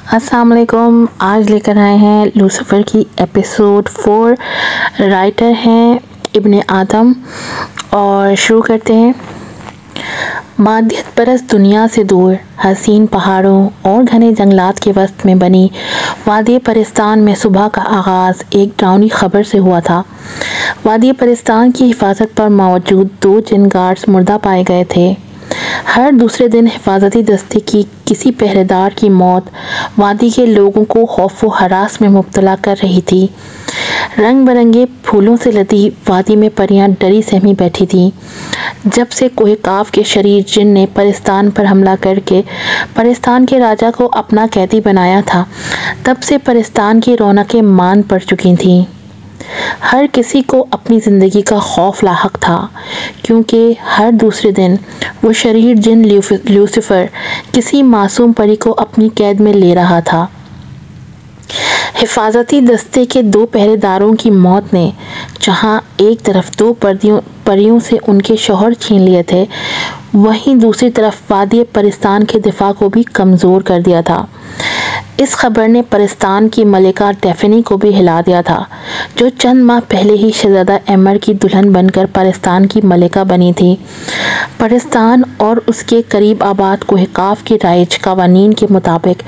अस्सलाम वालेकुम। आज लेकर आए हैं लूसीफर की एपिसोड 4। राइटर हैं इब्ने आदम और शुरू करते हैं। मादियत परस्त दुनिया से दूर हसीन पहाड़ों और घने जंगलात के वस्त में बनी वादी परिस्तान में सुबह का आगाज़ एक डरावनी खबर से हुआ था। वादी परिस्तान की हिफाजत पर मौजूद 2 जिन गार्ड्स मुर्दा पाए गए थे। हर दूसरे दिन हिफाजती दस्ते की किसी पहरेदार की मौत वादी के लोगों को खौफ व हरास में मुब्तला कर रही थी। रंग बिरंगे फूलों से लदी वादी में परियां डरी सहमी बैठी थीं। जब से कोहे काफ के शरीर जिन ने परिस्तान पर हमला करके परिस्तान के राजा को अपना कैदी बनाया था, तब से परिस्तान की रौनकें मान पड़ चुकी थीं। हर किसी को अपनी ज़िंदगी का खौफ लाहक था, क्योंकि हर दूसरे दिन वो शरीर जिन लूसीफर किसी मासूम परी को अपनी कैद में ले रहा था। हिफाजती दस्ते के 2 पहरेदारों की मौत ने जहां एक तरफ 2 परियों से उनके शौहर छीन लिए थे, वहीं दूसरी तरफ वादी परिस्तान के दिफा को भी कमज़ोर कर दिया था। इस खबर ने परिस्तान की मलिका डेफनी को भी हिला दिया था, जो चंद माह पहले ही शहजादा एमर की दुल्हन बनकर परिस्तान की मलिका बनी थी। परिस्तान और उसके करीब आबाद कोहे काफ के राइज कवानीन के मुताबिक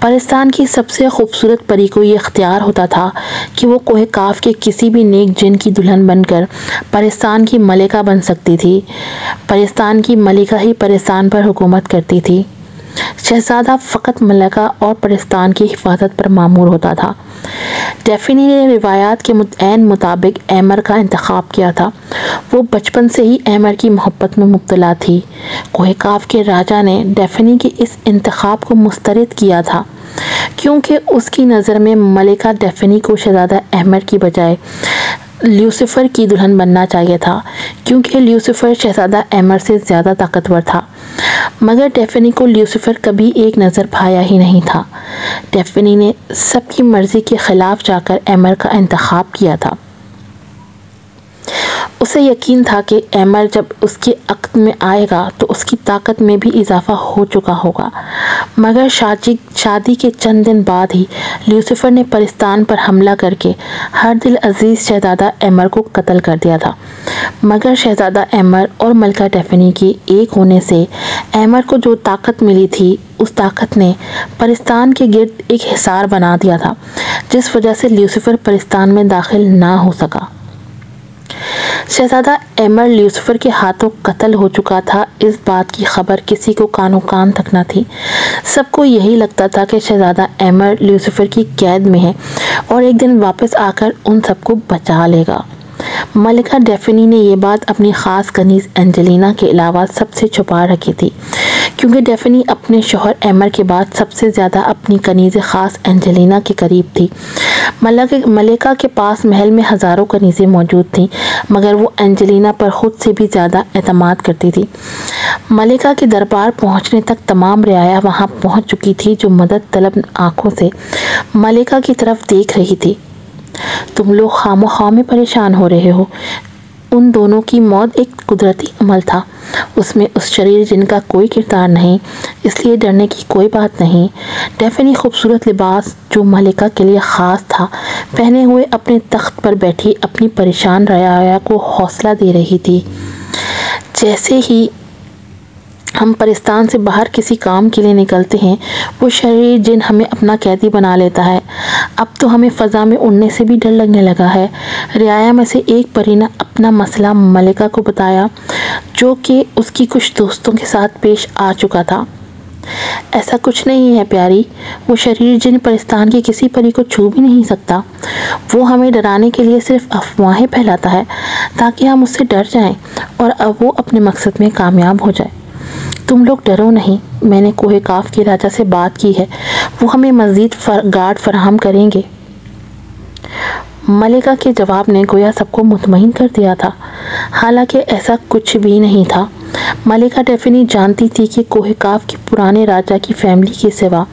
परिस्तान की सबसे खूबसूरत परी को ये इख्तियार होता था कि वो कोहे काफ के किसी भी नेक जिन की दुल्हन बनकर परिस्तान की मलिका बन सकती थी। परिस्तान की मलिका ही परिस्तान पर हुकूमत करती थी। शहजादा फ़कत मलिका और परिस्तान की हिफाजत पर मामूर होता था। डेफनी ने रिवायात के ऐन मुताबिक एमर का इंतखाब किया था। वो बचपन से ही एमर की मोहब्बत में मुब्तला थी। कोहे काफ के राजा ने डेफनी के इस इंतखाब को मुस्तरद किया था, क्योंकि उसकी नज़र में मलिका डेफनी को शहजादा एमर की बजाय लूसीफर की दुल्हन बनना चाहिए था, क्योंकि लूसीफर शहजादा एमर से ज़्यादा ताकतवर था। मगर डेफनी को लूसीफर कभी एक नज़र भाया ही नहीं था। डेफनी ने सबकी मर्ज़ी के ख़िलाफ़ जाकर एमर का इंतखाब किया था। उसे यकीन था कि एमर जब उसके अक़्द में आएगा तो उसकी ताकत में भी इजाफ़ा हो चुका होगा। मगर शादी के चंद दिन बाद ही लूसीफर ने परिस्तान पर हमला करके हर दिल अजीज़ शहजादा एमर को कत्ल कर दिया था। मगर शहजादा एमर और मलिका डेफनी के एक होने से एमर को जो ताकत मिली थी, उस ताकत ने परिस्तान के गिर्द एक हिसार बना दिया था, जिस वजह से लूसीफर परिस्तान में दाखिल ना हो सका। शहजादा एमर लूसीफर के हाथों कत्ल हो चुका था। इस बात की खबर किसी को कानो कान तक न थी। सबको यही लगता था कि शहजादा एमर लूसीफर की कैद में है और एक दिन वापस आकर उन सबको बचा लेगा। मलिका डेफनी ने ये बात अपनी ख़ास कनीज़ एंजेलिना के अलावा सबसे छुपा रखी थी, क्योंकि डेफनी अपने शौहर एमर के बाद सबसे ज़्यादा अपनी कनीज़ ख़ास एंजेलिना के करीब थी। मलिका के पास महल में हज़ारों कनीज़ें मौजूद थीं, मगर वो एंजेलिना पर ख़ुद से भी ज़्यादा एतमाद करती थी। मलिका के दरबार पहुंचने तक तमाम रियाया वहां पहुंच चुकी थी, जो मदद तलब आँखों से मलिका की तरफ देख रही थी। तुम लोग खामोखा में परेशान हो रहे हो। उन दोनों की मौत एक कुदरती अमल था। उसमें उस शरीर जिनका कोई किरदार नहीं, इसलिए डरने की कोई बात नहीं। डेफनी खूबसूरत लिबास जो मलिका के लिए ख़ास था पहने हुए अपने तख्त पर बैठी अपनी परेशान रियाया को हौसला दे रही थी। जैसे ही हम परिस्तान से बाहर किसी काम के लिए निकलते हैं, वो शरीर जिन हमें अपना कैदी बना लेता है। अब तो हमें फ़ज़ा में उड़ने से भी डर लगने लगा है। रियाया में से एक परी ने अपना मसला मलिका को बताया, जो कि उसकी कुछ दोस्तों के साथ पेश आ चुका था। ऐसा कुछ नहीं है प्यारी, वो शरीर जिन परिस्तान की किसी परी को छू भी नहीं सकता। वो हमें डराने के लिए सिर्फ अफवाहें फैलाता है, ताकि हम उससे डर जाएं और अब वो अपने मकसद में कामयाब हो जाए। तुम लोग डरो नहीं। मैंने कोहे काफ के राजा से बात की है, वो हमें मज़ीद गार्ड फराहम करेंगे। मलिका के जवाब ने गोया सबको मुतमईन कर दिया था, हालांकि ऐसा कुछ भी नहीं था। मलिका डेफनी जानती थी कि कोहे काफ के पुराने राजा की फैमिली के सिवा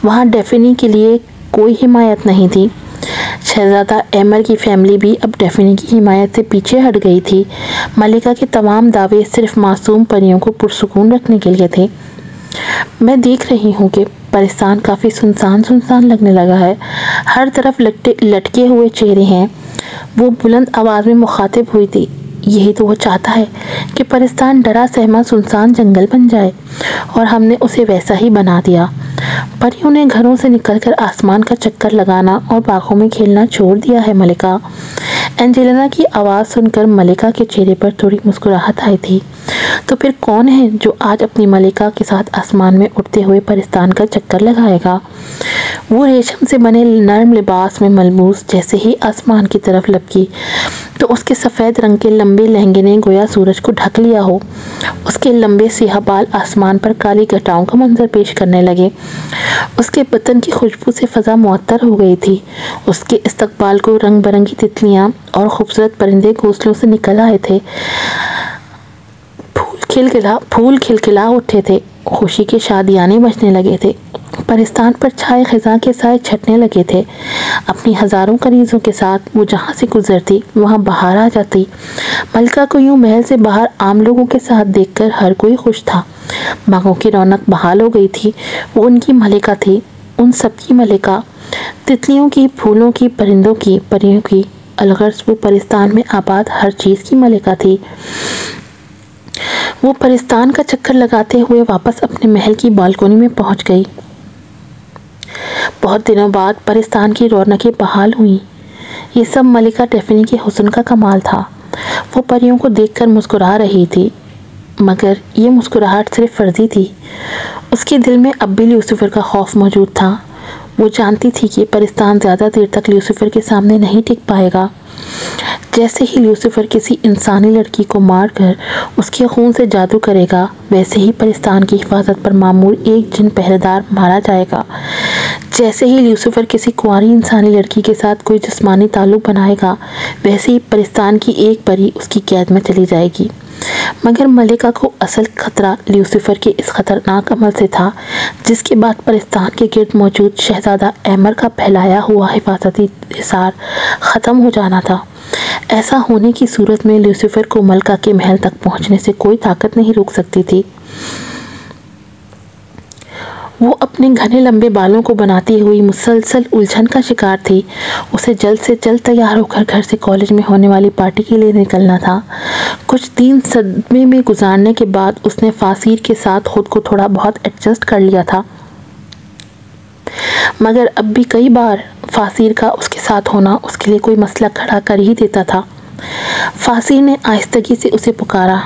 वहाँ डेफनी के लिए कोई हिमायत नहीं थी। शहजादा एमर की फैमिली भी अब डेफनी की हिमायत से पीछे हट गई थी। मलिका के तमाम दावे सिर्फ मासूम परियों को पुरसुकून रखने के लिए थे। मैं देख रही हूँ कि परिस्तान काफ़ी सुनसान सुनसान लगने लगा है। हर तरफ लटके हुए चेहरे हैं। वो बुलंद आवाज़ में मुखातिब हुई थी। यही तो वो चाहता है कि परिस्तान डरा सहमा सुनसान जंगल बन जाए, और हमने उसे वैसा ही बना दिया। परियों ने घरों से निकलकर आसमान का चक्कर लगाना और बागों में खेलना छोड़ दिया है मलिका। एंजेलिना की आवाज़ सुनकर मलिका के चेहरे पर थोड़ी मुस्कुराहट आई थी। तो फिर कौन है जो आज अपनी मलिका के साथ आसमान में उड़ते हुए परिस्तान का चक्कर लगाएगा? वो रेशम से बने नर्म लिबास में मलबूस जैसे ही आसमान की तरफ लपकी तो उसके सफ़ेद रंग के लंबे लहंगे ने गोया सूरज को ढक लिया हो। उसके लंबे सियाह बाल आसमान पर काली घटाओं का मंजर पेश करने लगे। उसके बदन की खुशबू से फ़ज़ा मुअत्तर हो गई थी। उसके इस्तकबाल को रंग बिरंगी तितलियाँ और खूबसूरत परिंदे घोंसलों से निकल आए थे। फूल खिलखिला उठे थे। खुशी के शादियाने बजने लगे थे। परिस्तान पर छाए खिज़ां के साए छटने लगे थे। अपनी हज़ारों कनीज़ों के साथ वो जहाँ से गुजरती वहाँ बाहर आ जाती। मलिका को यूँ महल से बाहर आम लोगों के साथ देखकर हर कोई खुश था। बागों की रौनक बहाल हो गई थी। वो उनकी मलिका थी, उन सबकी मलिका। तितलियों की, फूलों की, परिंदों की, परियों की, अलगर्ज वो परिस्तान में आबाद हर चीज़ की मलिका थी। वो परिस्तान का चक्कर लगाते हुए वापस अपने महल की बालकोनी में पहुंच गई। बहुत दिनों बाद परिस्तान की रौनकें बहाल हुई। ये सब मलिका डेफनी के हुस्न का कमाल था। वो परियों को देखकर मुस्कुरा रही थी, मगर ये मुस्कुराहट सिर्फ फर्जी थी। उसके दिल में अब भी ल्यूसीफर का खौफ मौजूद था। वो जानती थी कि परिस्तान ज़्यादा देर तक ल्यूसीफर के सामने नहीं टिक पाएगा। जैसे ही ल्यूसीफर किसी इंसानी लड़की को मारकर उसके खून से जादू करेगा, वैसे ही परिस्तान की हिफाजत पर मामूल एक जिन पहरेदार मारा जाएगा। जैसे ही ल्यूसीफर किसी कुंवारी इंसानी लड़की के साथ कोई जिस्मानी ताल्लुक़ बनाएगा, वैसे ही परिस्तान की एक परी उसकी कैद में चली जाएगी। मगर मलिका को असल खतरा ल्यूसीफर के इस खतरनाक अमल से था, जिसके बाद परिस्तान के गिर्द मौजूद शहजादा एमर का फैलाया हुआ हिफाजती हिसार ख़त्म हो जाना था। ऐसा होने की सूरत में ल्यूसीफर को मलिका के महल तक पहुंचने से कोई ताकत नहीं रोक सकती थी। वो अपने घने लंबे बालों को बनाती हुई मुसलसल उलझन का शिकार थी। उसे जल्द से जल्द तैयार होकर घर से कॉलेज में होने वाली पार्टी के लिए निकलना था। कुछ दिन सदमे में गुजारने के बाद उसने फासीर के साथ खुद को थोड़ा बहुत एडजस्ट कर लिया था, मगर अब भी कई बार फासीर का उसके साथ होना उसके लिए कोई मसला खड़ा कर ही देता था। फासीर ने आहिस्तगी से उसे पुकारा।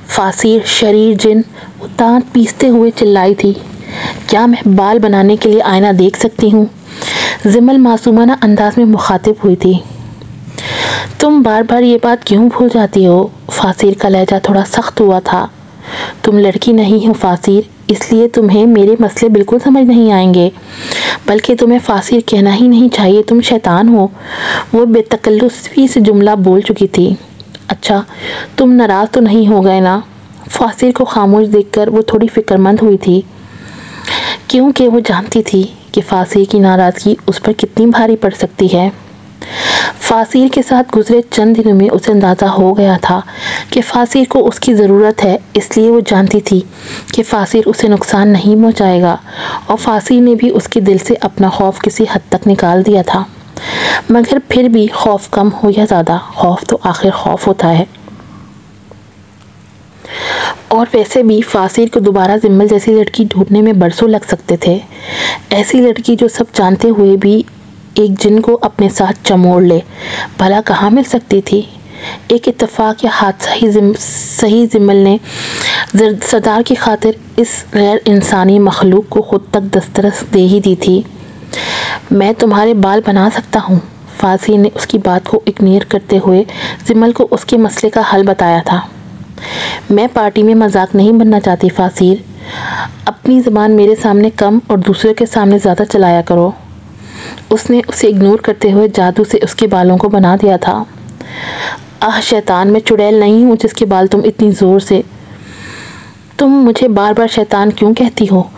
फासीर शरीर जिन, वो दांत पीसते हुए चिल्लाई थी। क्या मैं बाल बनाने के लिए आईना देख सकती हूँ? जिमल मासूमाना अंदाज में मुखातिब हुई थी। तुम बार बार ये बात क्यों भूल जाती हो? फासीर का लहजा थोड़ा सख्त हुआ था। तुम लड़की नहीं हो फासीर, इसलिए तुम्हें मेरे मसले बिल्कुल समझ नहीं आएंगे। बल्कि तुम्हें फासीर कहना ही नहीं चाहिए, तुम शैतान हो। वो बेतकल्लुफ़ी से जुमला बोल चुकी थी। अच्छा, तुम नाराज़ तो नहीं हो गए ना? फासीर को खामोश देखकर वो थोड़ी फिक्रमंद हुई थी, क्योंकि वो जानती थी कि फासीर की नाराज़गी उस पर कितनी भारी पड़ सकती है। फासीर के साथ गुजरे चंद दिनों में उसे अंदाज़ा हो गया था कि फासीर को उसकी ज़रूरत है, इसलिए वो जानती थी कि फासीर उसे नुकसान नहीं पहुंचाएगा, और फासीर ने भी उसके दिल से अपना खौफ किसी हद तक निकाल दिया था। मगर फिर भी खौफ कम हो या ज़्यादा, खौफ तो आखिर खौफ होता है। और वैसे भी फासीर को दोबारा जिम्मल जैसी लड़की ढूंढने में बरसों लग सकते थे। ऐसी लड़की जो सब जानते हुए भी एक जिन को अपने साथ चमोड़ ले, भला कहाँ मिल सकती थी? एक इत्तेफाक या हादसा ही सही जिम्मल ने सरदार की खातिर इस गैर इंसानी मखलूक को खुद तक दस्तरस दे ही दी थी। मैं तुम्हारे बाल बना सकता हूँ। फासीर ने उसकी बात को इग्नोर करते हुए जिम्मल को उसके मसले का हल बताया था। मैं पार्टी में मजाक नहीं बनना चाहती फासीर। अपनी ज़बान मेरे सामने कम और दूसरे के सामने ज़्यादा चलाया करो। उसने उसे इग्नोर करते हुए जादू से उसके बालों को बना दिया था। आह शैतान, मैं चुड़ैल नहीं हूँ जिसके बाल तुम इतनी ज़ोर से। तुम मुझे बार बार शैतान क्यों कहती हो?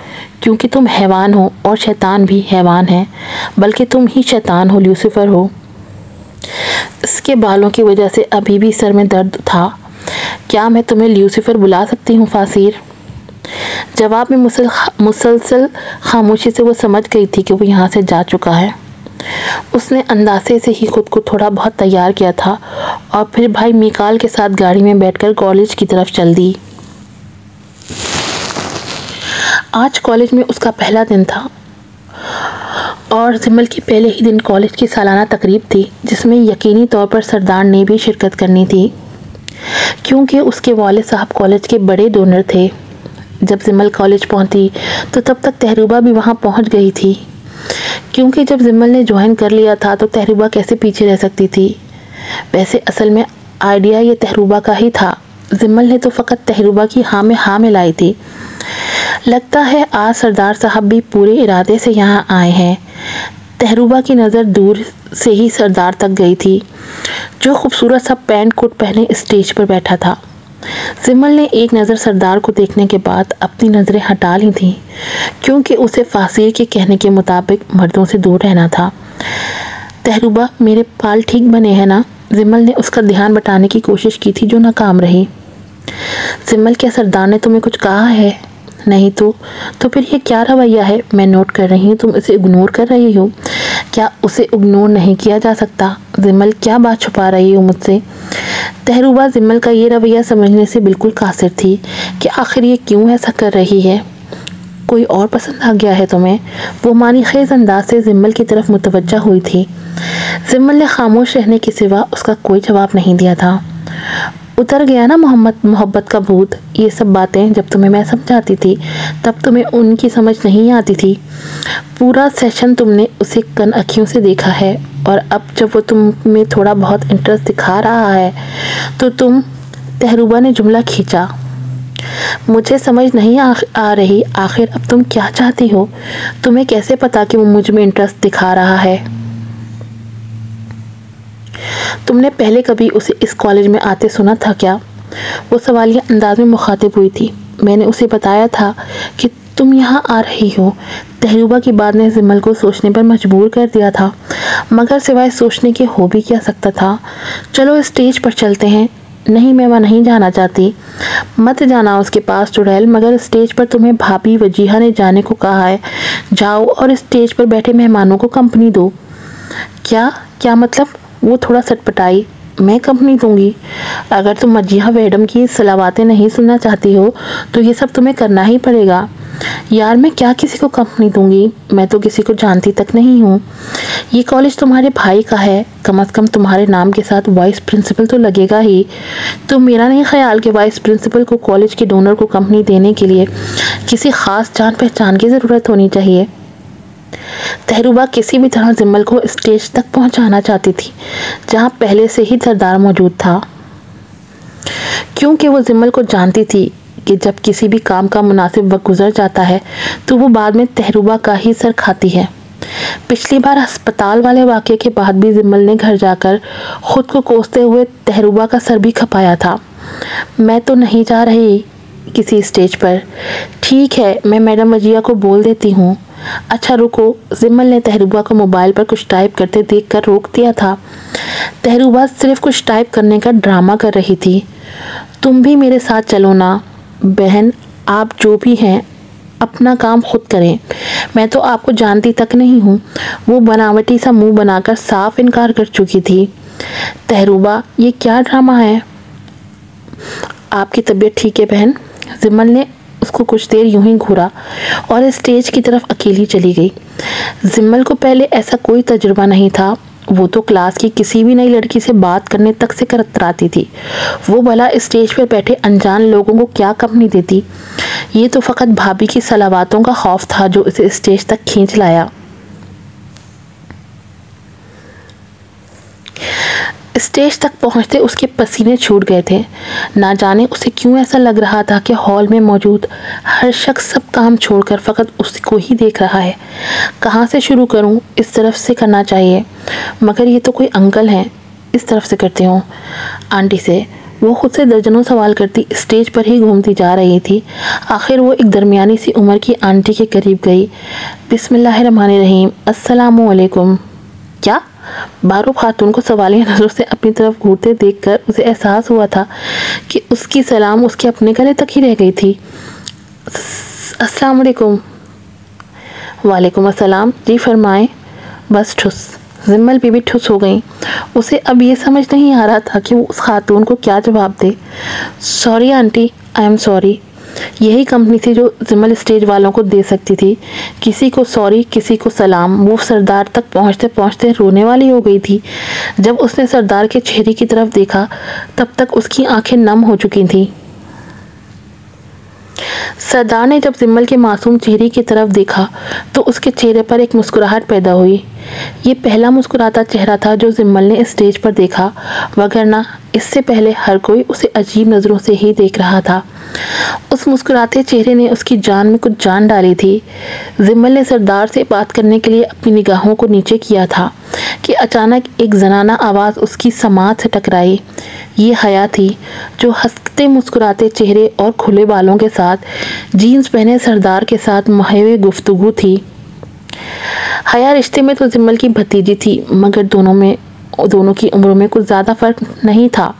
क्योंकि तुम हैवान हो और शैतान भी हैवान है, बल्कि तुम ही शैतान हो, ल्यूसीफर हो। इसके बालों की वजह से अभी भी सर में दर्द था। क्या मैं तुम्हें ल्यूसीफर बुला सकती हूँ फासीर? जवाब में मुसलसल खामोशी से वो समझ गई थी कि वो यहाँ से जा चुका है। उसने अंदाजे से ही खुद को थोड़ा बहुत तैयार किया था और फिर भाई मिकाल के साथ गाड़ी में बैठकर कॉलेज की तरफ चल दी। आज कॉलेज में उसका पहला दिन था और जिमल की पहले ही दिन कॉलेज की सालाना तकरीब थी, जिसमें यकीनी तौर पर सरदार ने भी शिरकत करनी थी क्योंकि उसके वालिद साहब कॉलेज के बड़े डोनर थे। जब जिमल कॉलेज पहुंची तो तब तक तहरुबा भी वहां पहुंच गई थी, क्योंकि जब जिमल ने ज्वाइन कर लिया था तो तहरुबा कैसे पीछे रह सकती थी। वैसे असल में आइडिया ये तहरुबा का ही था, जिमल ने तो फ़कत तहरुबा की हाँ में लाई थी। लगता है आज सरदार साहब भी पूरे इरादे से यहाँ आए हैं। तहरुबा की नज़र दूर से ही सरदार तक गई थी, जो खूबसूरत सा पैंट कोट पहने स्टेज पर बैठा था। जिमल ने एक नज़र सरदार को देखने के बाद अपनी नज़रें हटा ली थीं, क्योंकि उसे फासिर के कहने के मुताबिक मर्दों से दूर रहना था। तहरुबा, मेरे बाल ठीक बने हैं ना? जिमल ने उसका ध्यान बटाने की कोशिश की थी, जो नाकाम रही। जिमल, क्या सरदार ने तुम्हें कुछ कहा है? नहीं तो फिर ये क्या रवैया है? मैं नोट कर रही हूँ, तुम इसे इग्नोर कर रही हो। क्या उसे इग्नोर नहीं किया जा सकता? जिमल, क्या बात छुपा रही हो मुझसे? तहरुबा जिमल का ये रवैया समझने से बिल्कुल कासिर थी कि आखिर ये क्यों ऐसा कर रही है। कोई और पसंद आ गया है तुम्हें? वो मानी खेज अंदाज से जिमल की तरफ मुतवज्जा हुई थी। जिमल ने खामोश रहने के सिवा उसका कोई जवाब नहीं दिया था। उतर गया ना मोहब्बत का भूत। ये सब बातें जब तुम्हें मैं समझाती थी तब तुम्हें उनकी समझ नहीं आती थी। पूरा सेशन तुमने उसे कन अखियों से देखा है और अब जब वो तुम में थोड़ा बहुत इंटरेस्ट दिखा रहा है तो तुम। तहरुबा ने जुमला खींचा। मुझे समझ नहीं आ रही, आखिर अब तुम क्या चाहती हो? तुम्हें कैसे पता कि वो मुझ में इंटरेस्ट दिखा रहा है? तुमने पहले कभी उसे इस कॉलेज में आते सुना था क्या? वो सवालिया अंदाज में मुखातिब हुई थी। मैंने उसे बताया था कि तुम यहाँ आ रही हो। तहरुबा की बात ने जिमल को सोचने पर मजबूर कर दिया था, मगर सिवाय सोचने के हो भी क्या सकता था। चलो स्टेज पर चलते हैं। नहीं, मैं वहाँ नहीं जाना चाहती। मत जाना उसके पास चुड़ैल, मगर स्टेज पर तुम्हें भाभी वजीहा ने जाने को कहा है। जाओ और स्टेज पर बैठे मेहमानों को कंपनी दो। क्या मतलब? वो थोड़ा सटपटाई। मैं कंपनी दूंगी? अगर तुम वजीहा वेडम की सलावातें नहीं सुनना चाहती हो तो ये सब तुम्हें करना ही पड़ेगा। यार, मैं क्या किसी को कंपनी दूंगी? मैं तो किसी को जानती तक नहीं हूँ। ये कॉलेज तुम्हारे भाई का है, कम से कम तुम्हारे नाम के साथ वाइस प्रिंसिपल तो लगेगा ही। तो मेरा नहीं ख्याल कि वाइस प्रिंसिपल को कॉलेज के डोनर को कंपनी देने के लिए किसी ख़ास जान पहचान की ज़रूरत होनी चाहिए। तहरुबा किसी भी तरह जिमल को स्टेज तक पहुंचाना चाहती थी, जहां पहले से ही सरदार मौजूद था, क्योंकि वो जिमल को जानती थी कि जब किसी भी काम का मुनासिब वक्त गुजर जाता है तो वो बाद में तहरुबा का ही सर खाती है। पिछली बार अस्पताल वाले वाक़े के बाद भी जिमल ने घर जाकर खुद को कोसते हुए तहरुबा का सर भी खपाया था। मैं तो नहीं जा रही किसी स्टेज पर। ठीक है, मैं मैडम वजिया को बोल देती हूँ। अच्छा रुको, जिमल ने तहरुबा को मोबाइल पर कुछ टाइप करते देखकर रोक दिया था। तहरुबा सिर्फ कुछ टाइप करने का ड्रामा कर रही थी। तुम भी मेरे साथ चलो ना बहन, आप जो भी हैं अपना काम खुद करें, मैं तो आपको जानती तक नहीं हूँ। वो बनावटी सा मुंह बनाकर साफ इनकार कर चुकी थी। तहरुबा, ये क्या ड्रामा है? आपकी तबीयत ठीक है बहन? जिमल ने उसको कुछ देर यूं ही घूरा और स्टेज की तरफ अकेली चली गई। जिमल को पहले ऐसा कोई तजुर्बा नहीं था। वो तो क्लास की किसी भी नई लड़की से बात करने तक से कतराती थी। वो भला स्टेज पर बैठे अनजान लोगों को क्या कंपनी देती? ये तो फ़कत भाभी की सलावातों का खौफ था जो इसे स्टेज तक खींच लाया। स्टेज तक पहुंचते उसके पसीने छूट गए थे। ना जाने उसे क्यों ऐसा लग रहा था कि हॉल में मौजूद हर शख्स सब काम छोड़कर फ़कत उसको ही देख रहा है। कहाँ से शुरू करूं? इस तरफ से करना चाहिए, मगर ये तो कोई अंकल हैं, इस तरफ से करती हूँ। आंटी से वो खुद से दर्जनों सवाल करती स्टेज पर ही घूमती जा रही थी। आखिर वो एक दरमियानी सी उम्र की आंटी के करीब गई। बिस्मिल्लाहिर्रहमानिर्रहीम, अस्सलामुअलैकुम। क्या? बारो खातून को सवालिया नज़रों से अपनी तरफ घूरते देखकर उसे एहसास हुआ था कि उसकी सलाम उसके अपने गले तक ही रह गई थी। अस्सलाम वालेकुम। वालेकुम अस्सलाम। जी फरमाएं। बस ठुस। जिम्मल बीबी ठुस हो गई। उसे अब ये समझ नहीं आ रहा था कि वो उस खातून को क्या जवाब दे। Sorry aunty, I am sorry. यही कंपनी थी जो जिम्मल स्टेज वालों को दे सकती थी। किसी को सॉरी, किसी को सलाम। वो सरदार तक पहुंचते पहुंचते रोने वाली हो गई थी। जब उसने सरदार के चेहरे की तरफ देखा तब तक उसकी आंखें नम हो चुकी थीं। सरदार ने जब जिम्मल के मासूम चेहरे की तरफ देखा तो उसके चेहरे पर एक मुस्कुराहट पैदा हुई। ये पहला मुस्कुराता चेहरा था जो जिम्मल ने स्टेज पर देखा, वगरना इससे पहले हर कोई उसे अजीब नज़रों से ही देख रहा था। उस मुस्कुराते चेहरे ने उसकी जान में कुछ जान डाली थी। जिम्मल ने सरदार से बात करने के लिए अपनी निगाहों को नीचे किया था कि अचानक एक जनाना आवाज़ उसकी समात से टकराई। ये हया थी जो हंसते मुस्कुराते चेहरे और खुले बालों के साथ जीन्स पहने सरदार के साथ मुहावे गुफ्तगू थी। हया रिश्ते में तो जिम्मल की भतीजी थी, मगर दोनों की उम्रों में कुछ ज़्यादा फ़र्क नहीं था।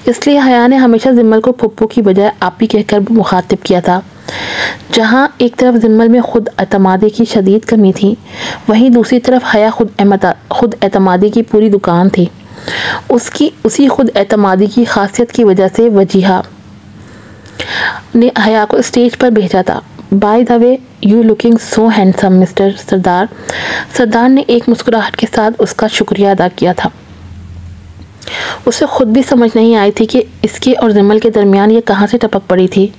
इसलिए हया ने हमेशा जिम्मल को पप्पू की बजाय आपी कहकर मुखातिब किया था। जहाँ एक तरफ जिम्मल में खुद एतमादी की शदीद कमी थी, वहीं दूसरी तरफ हया खुद एतमादी की पूरी दुकान थी। उसी खुद एतमादी की खासियत की वजह से वजीहा ने हया को स्टेज पर भेजा था। By the way, you looking so handsome mister Sardar. Sardar ने एक मुस्कुराहट के साथ उसका शुक्रिया अदा किया था। उसे खुद भी समझ नहीं आई थी कि इसके और जिम्मल के दरमियान ये कहाँ से टपक पड़ी थी।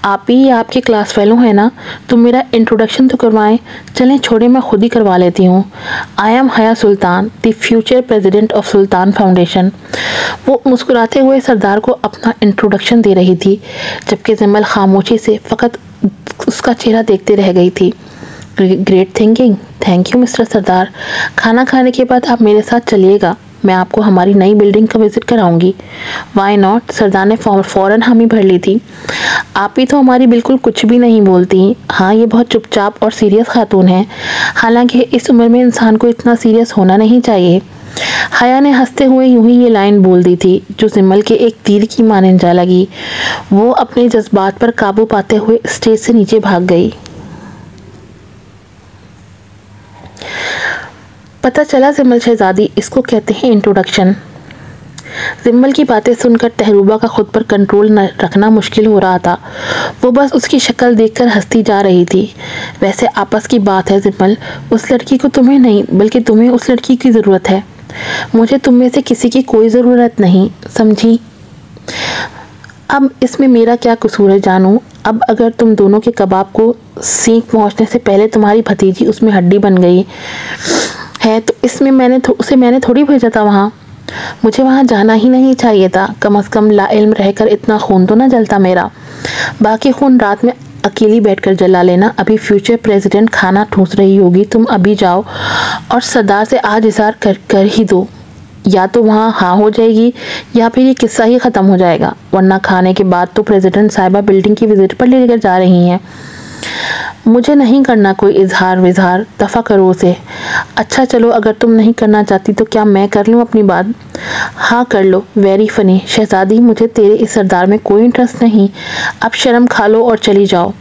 आप ही आपके क्लास फेलो हैं ना, तो मेरा इंट्रोडक्शन तो करवाएं। चलें छोड़े, मैं खुद ही करवा लेती हूँ। I am Haya Sultan, the future president of Sultan Foundation. वो मुस्कुराते हुए सरदार को अपना इंट्रोडक्शन दे रही थी, जबकि जिम्मल खामोशी से फ़कत उसका चेहरा देखते रह गई थी। Great thinking. Thank you mister Sardar. खाना खाने के बाद आप मेरे साथ चलिएगा, मैं आपको हमारी नई बिल्डिंग का विज़िट कराऊंगी। Why not. सरदार ने फ़ौरन हामी भर ली थी। आप ही तो हमारी बिल्कुल कुछ भी नहीं बोलती। हाँ, ये बहुत चुपचाप और सीरियस खातून है। हालांकि इस उम्र में इंसान को इतना सीरियस होना नहीं चाहिए। हया ने हंसते हुए यूं ही ये लाइन बोल दी थी जो जिम्मल के एक तीर की मानंद जा लगी। वो अपने जज्बात पर काबू पाते हुए स्टेज से नीचे भाग गई। पता चला जिम्मल शहजादी, इसको कहते हैं इंट्रोडक्शन। जिम्मल की बातें सुनकर तहरुबा का खुद पर कंट्रोल रखना मुश्किल हो रहा था। वो बस उसकी शक्ल देखकर हंसती जा रही थी। वैसे आपस की बात है जिम्मल, उस लड़की को तुम्हें नहीं बल्कि तुम्हें उस लड़की की ज़रूरत है। मुझे तुम में से किसी की कोई ज़रूरत नहीं, समझी? अब इसमें मेरा क्या कसूर है जानू? अब अगर तुम दोनों के कबाब को सीख पहुंचने से पहले तुम्हारी भतीजी उसमें हड्डी बन गई है तो इसमें मैंने थोड़ी भेजा था वहाँ। मुझे वहाँ जाना ही नहीं चाहिए था। कम से कम लाइल्म रहकर इतना खून तो ना जलता मेरा। बाकी खून रात में अकेली बैठकर जला लेना। अभी फ्यूचर प्रेसिडेंट खाना ठूस रही होगी, तुम अभी जाओ और सरदार से आज इज़हार कर ही दो। या तो वहाँ हाँ हो जाएगी या फिर ये किस्सा ही ख़त्म हो जाएगा, वरना खाने के बाद तो प्रेसिडेंट साहिबा बिल्डिंग की विजिट पर लेकर जा रही हैं। मुझे नहीं करना कोई इजहार विजहार, दफ़ा करो उसे। अच्छा चलो, अगर तुम नहीं करना चाहती तो क्या मैं कर लूँ अपनी बात? हाँ कर लो। वेरी फ़नी शहजादी, मुझे तेरे इस सरदार में कोई इंटरेस्ट नहीं। अब शर्म खा लो और चली जाओ।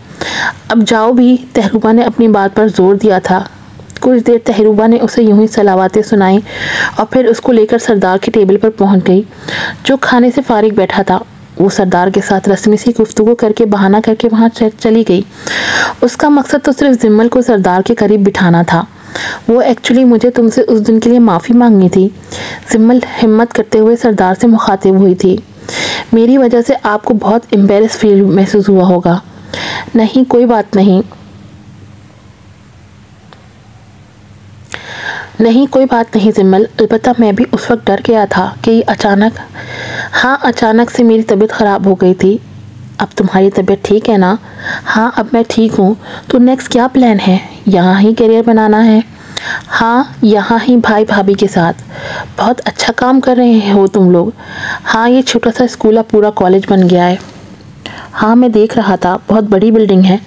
अब जाओ भी। तहरुबा ने अपनी बात पर जोर दिया था। कुछ देर तहरुबा ने उसे यूं ही सलावातें सुनाई और फिर उसको लेकर सरदार के टेबल पर पहुंच गई, जो खाने से फारिग बैठा था। वो सरदार के साथ रस्मी सी गुफ्तगू करके बहाना करके वहाँ चली गई। उसका मकसद तो सिर्फ जिम्मल को सरदार के करीब बिठाना था। वो एक्चुअली मुझे तुमसे उस दिन के लिए माफ़ी मांगनी थी। जिम्मल हिम्मत करते हुए सरदार से मुखातिब हुई थी। मेरी वजह से आपको बहुत एम्बेरस फील महसूस हुआ होगा। नहीं, कोई बात नहीं। नहीं, कोई बात नहीं जिम्मल। अलबत्ता मैं भी उस वक्त डर गया था कि अचानक से मेरी तबीयत ख़राब हो गई थी। अब तुम्हारी तबीयत ठीक है ना? हाँ, अब मैं ठीक हूँ। तो नेक्स्ट क्या प्लान है? यहाँ ही करियर बनाना है? हाँ, यहाँ ही भाई भाभी के साथ। बहुत अच्छा काम कर रहे हो तुम लोग। हाँ, ये छोटा सा स्कूल अब पूरा कॉलेज बन गया है। हाँ, मैं देख रहा था, बहुत बड़ी बिल्डिंग है।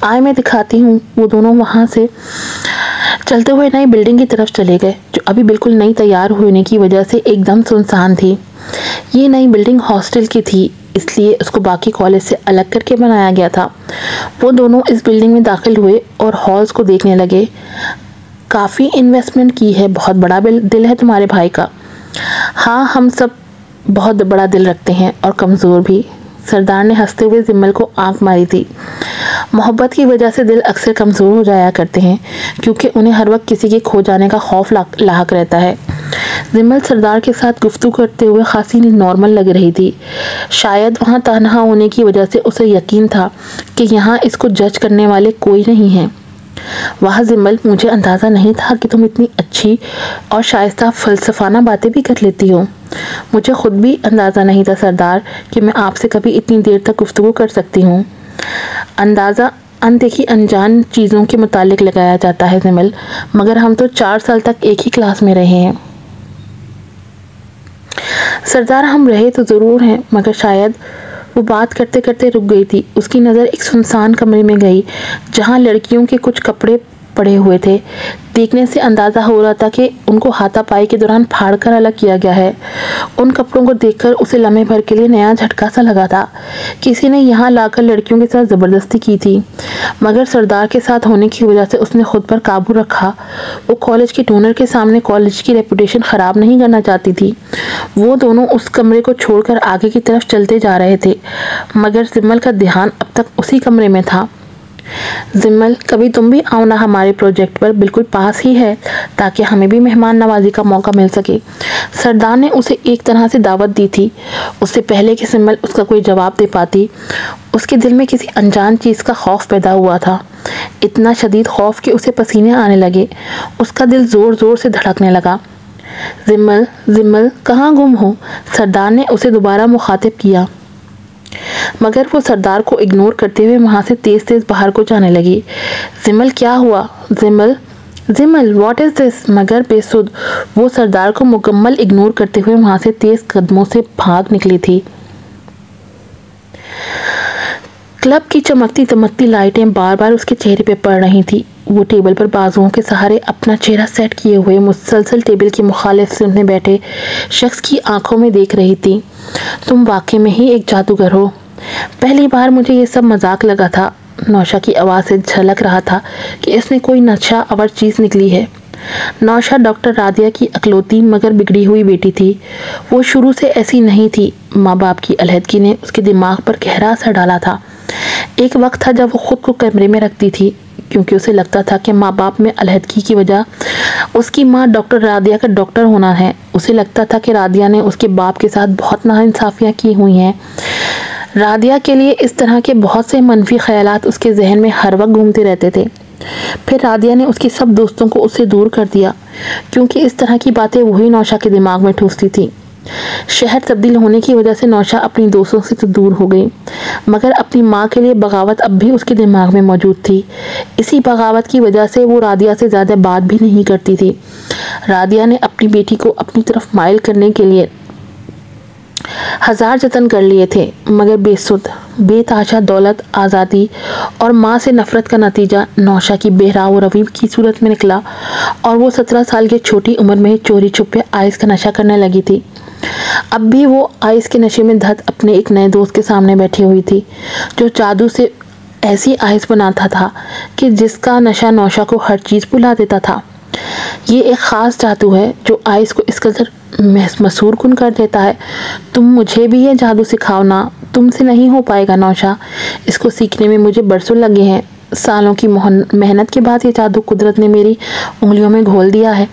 आए मैं दिखाती हूँ। वो दोनों वहाँ से चलते हुए नई बिल्डिंग की तरफ चले गए, जो अभी बिल्कुल नई तैयार होने की वजह से एकदम सुनसान थी। ये नई बिल्डिंग हॉस्टल की थी। इसलिए उसको बाकी कॉलेज से अलग करके बनाया गया था। वो दोनों इस बिल्डिंग में दाखिल हुए और हॉल्स को देखने लगे। काफ़ी इन्वेस्टमेंट की है, बहुत बड़ा दिल है तुम्हारे भाई का। हाँ, हम सब बहुत बड़ा दिल रखते हैं और कमज़ोर भी। सरदार ने हंसते हुए जिम्मल को आंख मारी थी। मोहब्बत की वजह से दिल अक्सर कमज़ोर हो जाया करते हैं, क्योंकि उन्हें हर वक्त किसी के खो जाने का खौफ लाहक रहता है। जिम्मल सरदार के साथ गुफ्तगू करते हुए खासी नॉर्मल लग रही थी। शायद वहाँ तन्हा होने की वजह से उसे यकीन था कि यहाँ इसको जज करने वाले कोई नहीं है। वाह जिम्मल, मुझे अंदाज़ा नहीं था कि तुम इतनी अच्छी और शाइस्ता फ़लसफ़ाना बातें भी कर लेती हो। मुझे ख़ुद भी अंदाज़ा नहीं था सरदार कि मैं आपसे कभी इतनी देर तक गुफ्तगू कर सकती हूँ। अंदाज़ा अनदेखी अनजान चीज़ों के मुतालिक लगाया जाता है जिम्मल, मगर हम तो 4 साल तक एक ही क्लास में रहे हैं। सरदार, हम रहे तो ज़रूर हैं, मगर शायद। वो बात करते करते रुक गई थी। उसकी नज़र एक सुनसान कमरे में गई जहाँ लड़कियों के कुछ कपड़े पड़े हुए थे। देखने से अंदाज़ा हो रहा था कि उनको हाथापाई के दौरान फाड़कर अलग किया गया है। उन कपड़ों को देखकर उसे लम्हे भर के लिए नया झटका सा लगा था। किसी ने यहाँ लाकर लड़कियों के साथ ज़बरदस्ती की थी, मगर सरदार के साथ होने की वजह से उसने खुद पर काबू रखा। वो कॉलेज के डोनर के सामने कॉलेज की रेपुटेशन ख़राब नहीं करना चाहती थी। वो दोनों उस कमरे को छोड़कर आगे की तरफ चलते जा रहे थे, मगर जिम्मल का ध्यान अब तक उसी कमरे में था। जिम्मल, कभी तुम भी आओ ना, हमारे प्रोजेक्ट पर बिल्कुल पास ही है, ताकि हमें भी मेहमान नवाजी का मौका मिल सके। सरदार ने उसे एक तरह से दावत दी थी। उससे पहले कि जिम्मल उसका कोई जवाब दे पाती, उसके दिल में किसी अनजान चीज़ का खौफ पैदा हुआ था। इतना शदीद खौफ कि उसे पसीने आने लगे। उसका दिल ज़ोर ज़ोर से धड़कने लगा। जिम्मल, जिम्मल, कहाँ गुम हो? सरदार ने उसे दोबारा मुखातिब किया, मगर वो सरदार को इग्नोर करते हुए वहाँ से तेज़ तेज़ बाहर को जाने लगी। जिम्मल, क्या हुआ? जिम्मल, जिम्मल, व्हाट इज़ दिस? मगर बेसुध वो सरदार को मुकम्मल इग्नोर करते हुए वहाँ से तेज़ कदमों से भाग निकली थी। क्लब की चमकती दमकती लाइटें बार बार उसके चेहरे पर पड़ रही थी। वो टेबल पर बाजुओं के सहारे अपना चेहरा सेट किए हुए मुसलसल टेबल के मुखालिफ से उन्हें बैठे शख्स की आंखों में देख रही थी। तुम वाकई में ही एक जादूगर हो। पहली बार मुझे ये सब मजाक लगा था। नौशा की आवाज़ से झलक रहा था कि इसमें कोई नशा आवर चीज़ निकली है। नौशा डॉक्टर रादिया की अकलौती मगर बिगड़ी हुई बेटी थी। वो शुरू से ऐसी नहीं थी। माँ बाप की अलहदगी ने उसके दिमाग पर गहरा असर डाला था। एक वक्त था जब वो खुद को कमरे में रखती थी, क्योंकि उसे लगता था कि माँ बाप में अलहदगी की वजह उसकी माँ डॉक्टर रादिया का डॉक्टर होना है। उसे लगता था कि रादिया ने उसके बाप के साथ बहुत नाइंसाफ़ियाँ की हुई हैं। रादिया के लिए इस तरह के बहुत से मनफी ख्यालात उसके जहन में हर वक्त घूमते रहते थे। फिर रादिया ने उसके सब दोस्तों को उससे दूर कर दिया, क्योंकि इस तरह की बातें वही नौशा के दिमाग में ठूसती थी। शहर तब्दील होने की वजह से नौशा अपनी दोस्तों से तो दूर हो गई, मगर अपनी माँ के लिए बगावत अब भी उसके दिमाग में मौजूद थी। इसी बगावत की वजह से वो रादिया से ज़्यादा बात भी नहीं करती थी। रादिया ने अपनी बेटी को अपनी तरफ माइल करने के लिए 1000 जतन कर लिए थे, मगर बेसुध बेताशा दौलत, आज़ादी और माँ से नफ़रत का नतीजा नौशा की बेहराव रवि की सूरत में निकला और वो 17 साल की छोटी उम्र में चोरी छुपे आइस का नशा करने लगी थी। अब भी वो आइस के नशे में धत अपने एक नए दोस्त के सामने बैठी हुई थी, जो जादू से ऐसी आइस बनाता था कि जिसका नशा नौशा को हर चीज़ भुला देता था। ये एक ख़ास जादू है जो आइस को इस कदर मसूर कुन कर देता है। तुम मुझे भी ये जादू सिखाओ ना। तुमसे नहीं हो पाएगा नौशा। इसको सीखने में मुझे बरसों लगे हैं। सालों की मेहनत के बाद ये जादू कुदरत ने मेरी उंगलियों में घोल दिया है।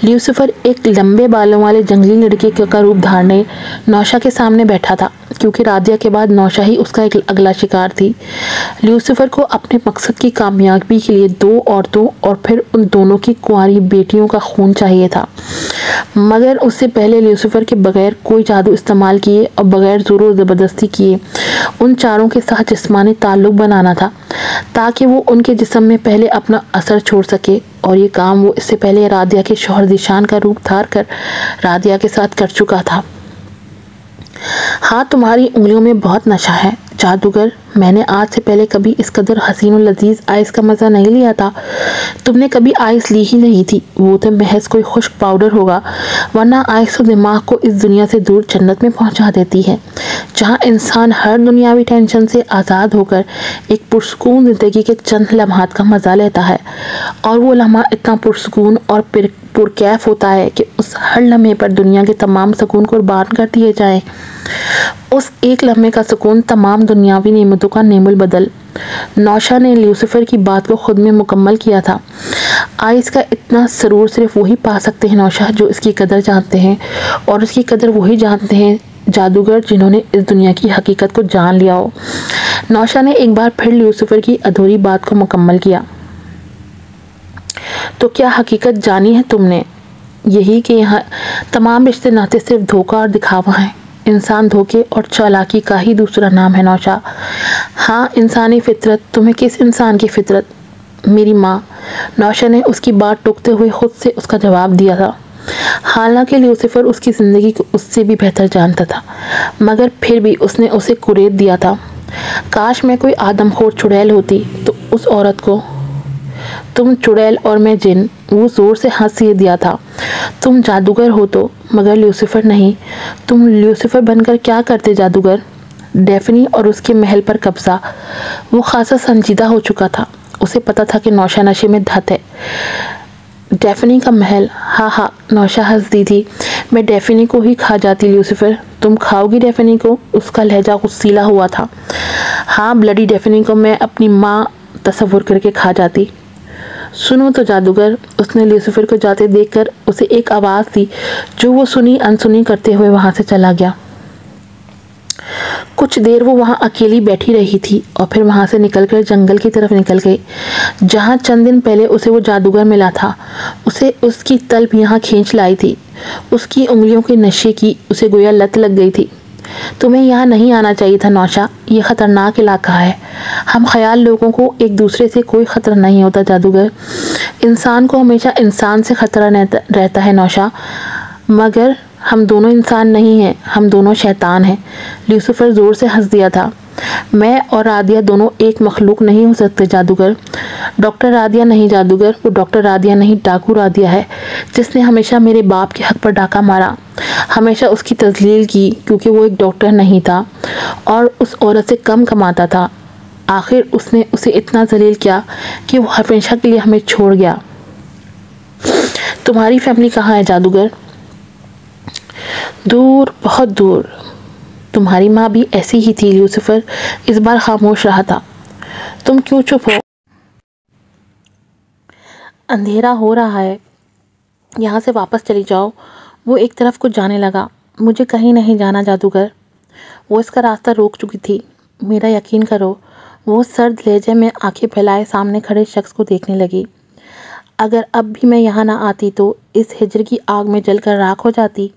ल्यूसिफर एक लंबे बालों वाले जंगली लड़के का रूप धारने नौशा के सामने बैठा था, क्योंकि रादिया के बाद नौशा ही उसका एक अगला शिकार थी। ल्यूसिफर को अपने मकसद की कामयाबी के लिए 2 औरतों और फिर उन दोनों की कुंवारी बेटियों का खून चाहिए था, मगर उससे पहले ल्यूसिफर के बगैर कोई जादू इस्तेमाल किए और बगैर ज़ोर ज़बरदस्ती किए उन चारों के साथ जिस्मानी ताल्लुक़ बनाना था, ताकि वो उनके जिस्म में पहले अपना असर छोड़ सके। और ये काम वो इससे पहले रादिया के शौहर ज़ीशान का रूप धार कर रादिया के साथ कर चुका था। हाँ, तुम्हारी उंगलियों में बहुत नशा है, जादूगर, मैंने आज से पहले कभी इस कदर हसीन और लजीज आइस का मज़ा नहीं लिया था। तुमने कभी आइस ली ही नहीं थी, वो तो महज कोई खुश्क पाउडर होगा, वरना आइस तो दिमाग को इस दुनिया से दूर जन्नत में पहुंचा देती है, जहां इंसान हर दुनियावी टेंशन से आज़ाद होकर एक पुरसकून ज़िंदगी के चंद लम्हात का मज़ा लेता है। और वो लम्हा इतना पुरसकून और पुरकैफ होता है कि उस हर लम्हे पर दुनिया के तमाम सुकून कुर्बान कर दिए जाएं। उस एक लम्हे का सुकून तमाम दुनियावी नेमतों का नेमुल बदल। नौशा ने ल्यूसिफर की बात को खुद में मुकम्मल किया था। आइस का इतना सरूर सिर्फ वही पा सकते हैं नौशा, जो इसकी कदर जानते हैं, और उसकी कदर वही जानते हैं जादूगर जिन्होंने इस दुनिया की हकीकत को जान लिया हो। नौशा ने एक बार फिर ल्यूसिफर की अधूरी बात को मुकम्मल किया। तो क्या हकीकत जानी है तुमने? यही कि यहाँ तमाम रिश्ते नाते सिर्फ धोखा और दिखावा है। इंसान धोखे और चालाकी का ही दूसरा नाम है नौशा। हाँ, इंसानी फितरत। तुम्हें किस इंसान की फितरत? मेरी माँ। नौशा ने उसकी बात टोकते हुए खुद से उसका जवाब दिया था। हालांकि ल्यूसिफर उसकी ज़िंदगी को उससे भी बेहतर जानता था, मगर फिर भी उसने उसे कुरेद दिया था। काश मैं कोई आदमखोर चुड़ैल होती तो उस औरत को, तुम चुड़ैल और मैं जिन, वो ज़ोर से हंस दिया था। तुम जादूगर हो तो, मगर ल्यूसिफर नहीं। तुम ल्यूसिफर बनकर क्या करते जादूगर? डेफनी और उसके महल पर कब्जा। वो खासा संजीदा हो चुका था। उसे पता था कि नौशा नशे में धत है। डेफनी का महल? हाँ हाँ, नौशा हंस दी थी। मैं डेफनी को ही खा जाती ल्यूसिफर। तुम खाओगी डेफनी को? उसका लहजा गुस्सीला हुआ था। हाँ, ब्लडी डेफनी को मैं अपनी माँ तसव्वुर करके खा जाती। सुनो तो जादूगर, उसने ल्यूसिफर को जाते देखकर उसे एक आवाज़ दी, जो वो सुनी अनसुनी करते हुए वहाँ से चला गया। कुछ देर वो वहाँ अकेली बैठी रही थी और फिर वहाँ से निकलकर जंगल की तरफ निकल गई, जहाँ चंद दिन पहले उसे वो जादूगर मिला था। उसे उसकी तलब यहाँ खींच लाई थी। उसकी उंगलियों के नशे की उसे गोया लत लग गई थी। तुम्हें यहाँ नहीं आना चाहिए था नौशा, ये ख़तरनाक इलाका है। हम ख्याल लोगों को एक दूसरे से कोई ख़तरा नहीं होता जादूगर। इंसान को हमेशा इंसान से ख़तरा रहता है नौशा, मगर हम दोनों इंसान नहीं हैं, हम दोनों शैतान हैं। ल्यूसिफर ज़ोर से हंस दिया था। मैं और रादिया दोनों एक मखलूक नहीं हो सकते जादूगर। डॉक्टर रादिया नहीं जादूगर, वो डॉक्टर रादिया नहीं, डाकू रादिया है, जिसने हमेशा मेरे बाप के हक पर डाका मारा, हमेशा उसकी तजलील की, क्योंकि वो एक डॉक्टर नहीं था और उस औरत से कम कमाता था। आखिर उसने उसे इतना जलील किया कि वो हमेशा के लिए हमें छोड़ गया। तुम्हारी फैमिली कहाँ है जादूगर? दूर, बहुत दूर। तुम्हारी माँ भी ऐसी ही थी। ल्यूसिफर इस बार खामोश रहा था। तुम क्यों चुप हो? अंधेरा हो रहा है, यहाँ से वापस चली जाओ। वो एक तरफ को जाने लगा। मुझे कहीं नहीं जाना जादूगर। वो इसका रास्ता रोक चुकी थी। मेरा यकीन करो। वो सर्द लहजे में आंखें फैलाए सामने खड़े शख्स को देखने लगी। अगर अब भी मैं यहाँ ना आती तो इस हिजर की आग में जलकर राख हो जाती।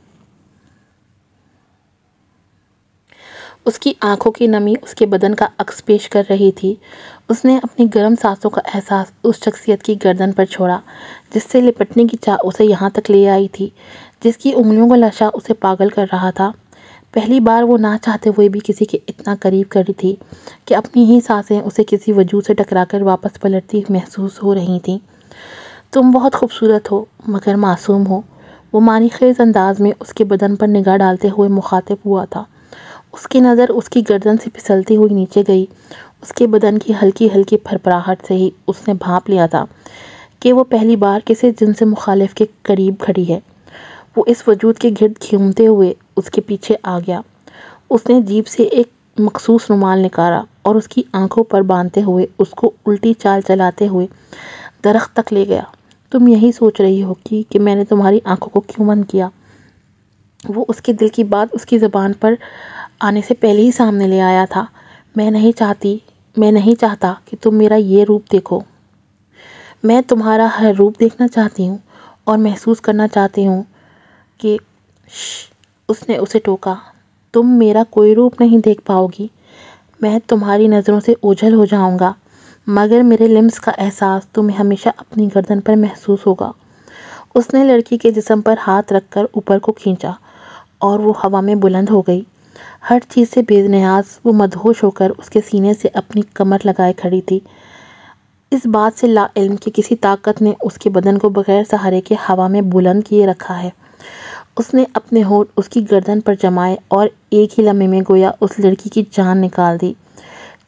उसकी आंखों की नमी उसके बदन का अक्स पेश कर रही थी। उसने अपनी गर्म सांसों का एहसास उस शख्सियत की गर्दन पर छोड़ा, जिससे लिपटने की चाह उसे यहाँ तक ले आई थी, जिसकी उंगलियों का नशा उसे पागल कर रहा था। पहली बार वो ना चाहते हुए भी किसी के इतना करीब करी थी कि अपनी ही सांसें उसे किसी वजूद से टकराकर वापस पलटती महसूस हो रही थीं। तुम बहुत खूबसूरत हो, मगर मासूम हो। वो मानी खेज अंदाज में उसके बदन पर निगाह डालते हुए मुखातिब हुआ था। उसकी नज़र उसकी गर्दन से फिसलती हुई नीचे गई। उसके बदन की हल्की हल्की फरफराहट से ही उसने भांप लिया था कि वो पहली बार किसी जिनसे मुखालिफ के करीब खड़ी है। वो इस वजूद के गिर्द घूमते हुए उसके पीछे आ गया। उसने जीभ से एक मखसूस रुमाल निकाला और उसकी आंखों पर बांधते हुए उसको उल्टी चाल चलाते हुए दरख्त तक ले गया। तुम यही सोच रही हो कि मैंने तुम्हारी आंखों को क्यों बंद किया? वो उसके दिल की बात उसकी ज़बान पर आने से पहले ही सामने ले आया था। मैं नहीं चाहता कि तुम मेरा ये रूप देखो। मैं तुम्हारा हर रूप देखना चाहती हूँ और महसूस करना चाहती हूँ कि उसने उसे टोका। तुम मेरा कोई रूप नहीं देख पाओगी। मैं तुम्हारी नज़रों से ओझल हो जाऊँगा, मगर मेरे लिम्स का एहसास तुम्हें हमेशा अपनी गर्दन पर महसूस होगा। उसने लड़की के जिस्म पर हाथ रखकर ऊपर को खींचा और वो हवा में बुलंद हो गई। हर चीज़ से बेनियाज वो मदहोश होकर उसके सीने से अपनी कमर लगाए खड़ी थी। इस बात से लाइल्म कि किसी ताकत ने उसके बदन को बगैर सहारे के हवा में बुलंद किए रखा है। उसने अपने होंठ उसकी गर्दन पर जमाए और एक ही लम्हे में गोया उस लड़की की जान निकाल दी।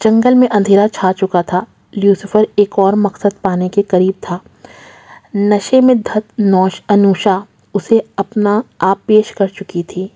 जंगल में अंधेरा छा चुका था। ल्यूसिफर एक और मकसद पाने के करीब था। नशे में धत अनुषा उसे अपना आप पेश कर चुकी थी।